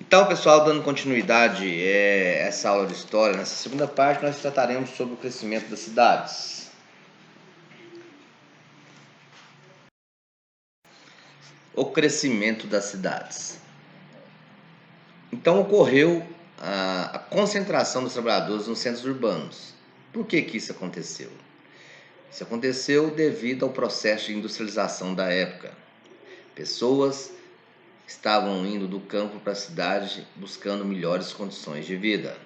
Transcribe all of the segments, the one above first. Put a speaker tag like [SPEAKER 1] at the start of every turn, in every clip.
[SPEAKER 1] Então, pessoal, dando continuidade a essa aula de história, nessa segunda parte nós trataremos sobre o crescimento das cidades. O crescimento das cidades. Então, ocorreu a concentração dos trabalhadores nos centros urbanos. Por que isso aconteceu? Isso aconteceu devido ao processo de industrialização da época. Pessoas estavam indo do campo para a cidade buscando melhores condições de vida.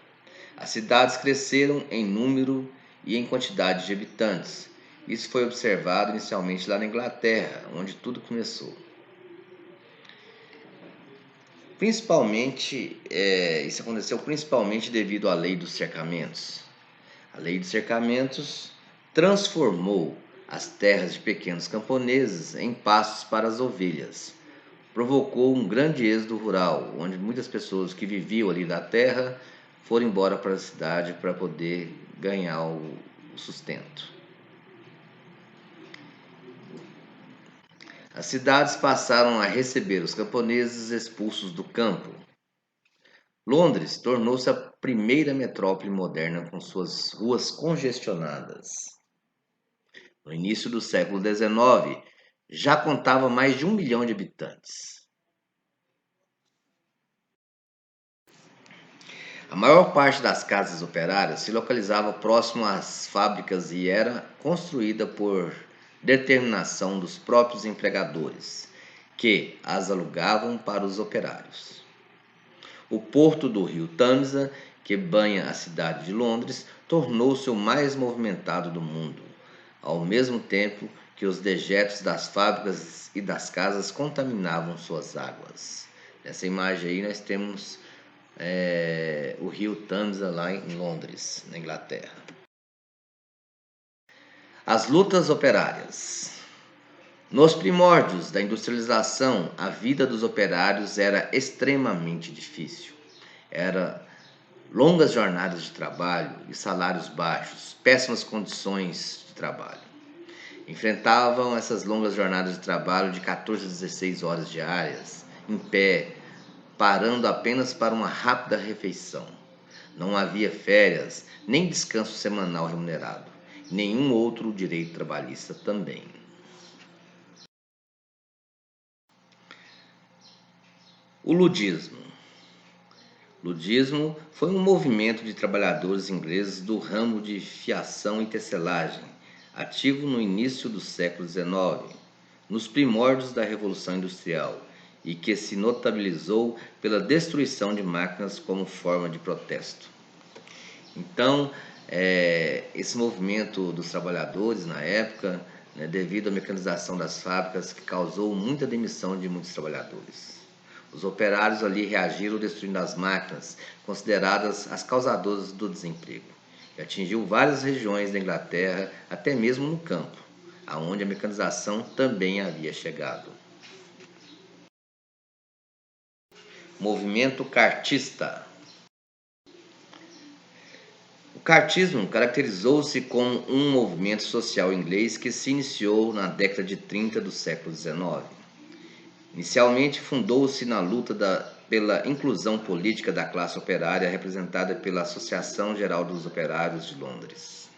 [SPEAKER 1] As cidades cresceram em número e em quantidade de habitantes. Isso foi observado inicialmente lá na Inglaterra, onde tudo começou. Isso aconteceu principalmente devido à lei dos cercamentos. A lei dos cercamentos transformou as terras de pequenos camponeses em pastos para as ovelhas. Provocou um grande êxodo rural, onde muitas pessoas que viviam ali da terra foram embora para a cidade para poder ganhar o sustento. As cidades passaram a receber os camponeses expulsos do campo. Londres tornou-se a primeira metrópole moderna com suas ruas congestionadas. No início do século XIX, já contava mais de 1 milhão de habitantes. A maior parte das casas operárias se localizava próximo às fábricas e era construída por determinação dos próprios empregadores, que as alugavam para os operários. O porto do rio Tâmisa, que banha a cidade de Londres, tornou-se o mais movimentado do mundo, ao mesmo tempo que os dejetos das fábricas e das casas contaminavam suas águas. Nessa imagem aí nós temos o rio Tâmisa lá em Londres, na Inglaterra. As lutas operárias. Nos primórdios da industrialização, a vida dos operários era extremamente difícil. Era longas jornadas de trabalho e salários baixos, péssimas condições de trabalho. Enfrentavam essas longas jornadas de trabalho de 14 a 16 horas diárias, em pé, parando apenas para uma rápida refeição. Não havia férias, nem descanso semanal remunerado, nenhum outro direito trabalhista também. O ludismo. Ludismo foi um movimento de trabalhadores ingleses do ramo de fiação e tecelagem, ativo no início do século XIX, nos primórdios da Revolução Industrial, e que se notabilizou pela destruição de máquinas como forma de protesto. Então, esse movimento dos trabalhadores na época, devido à mecanização das fábricas, que causou muita demissão de muitos trabalhadores. Os operários ali reagiram destruindo as máquinas, consideradas as causadoras do desemprego, e atingiu várias regiões da Inglaterra, até mesmo no campo, aonde a mecanização também havia chegado. Movimento cartista. O cartismo caracterizou-se como um movimento social inglês que se iniciou na década de 30 do século XIX. Inicialmente fundou-se na luta pela inclusão política da classe operária representada pela Associação Geral dos Operários de Londres.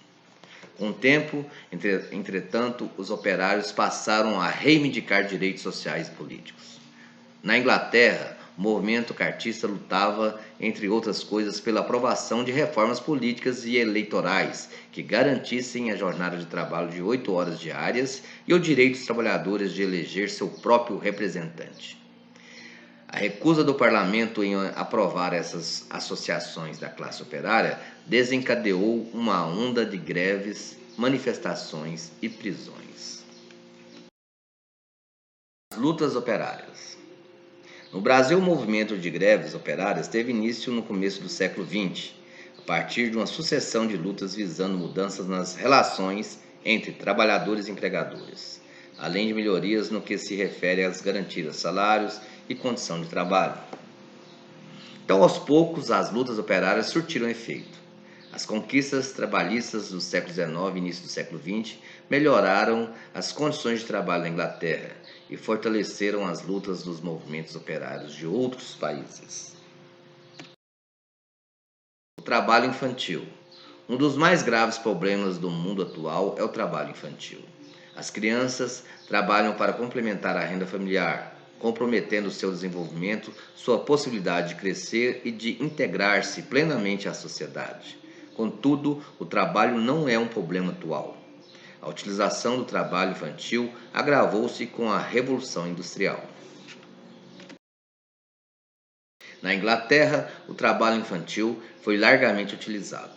[SPEAKER 1] Com o tempo, entretanto, os operários passaram a reivindicar direitos sociais e políticos. Na Inglaterra, o movimento cartista lutava, entre outras coisas, pela aprovação de reformas políticas e eleitorais que garantissem a jornada de trabalho de 8 horas diárias e o direito dos trabalhadores de eleger seu próprio representante. A recusa do parlamento em aprovar essas associações da classe operária desencadeou uma onda de greves, manifestações e prisões. As lutas operárias. No Brasil, o movimento de greves operárias teve início no começo do século XX, a partir de uma sucessão de lutas visando mudanças nas relações entre trabalhadores e empregadores, além de melhorias no que se refere às garantias de salários e condição de trabalho. Então, aos poucos, as lutas operárias surtiram efeito. As conquistas trabalhistas do século XIX e início do século XX melhoraram as condições de trabalho na Inglaterra e fortaleceram as lutas dos movimentos operários de outros países. Trabalho infantil. Um dos mais graves problemas do mundo atual é o trabalho infantil. As crianças trabalham para complementar a renda familiar, comprometendo seu desenvolvimento, sua possibilidade de crescer e de integrar-se plenamente à sociedade. Contudo, o trabalho não é um problema atual. A utilização do trabalho infantil agravou-se com a Revolução Industrial. Na Inglaterra, o trabalho infantil foi largamente utilizado.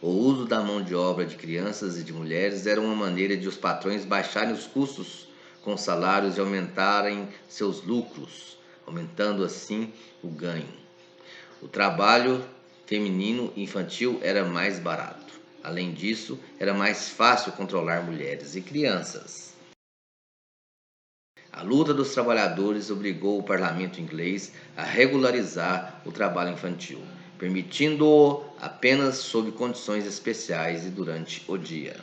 [SPEAKER 1] O uso da mão de obra de crianças e de mulheres era uma maneira de os patrões baixarem os custos com salários e aumentarem seus lucros, aumentando assim o ganho. O trabalho feminino e infantil era mais barato. Além disso, era mais fácil controlar mulheres e crianças. A luta dos trabalhadores obrigou o parlamento inglês a regularizar o trabalho infantil, permitindo-o apenas sob condições especiais e durante o dia.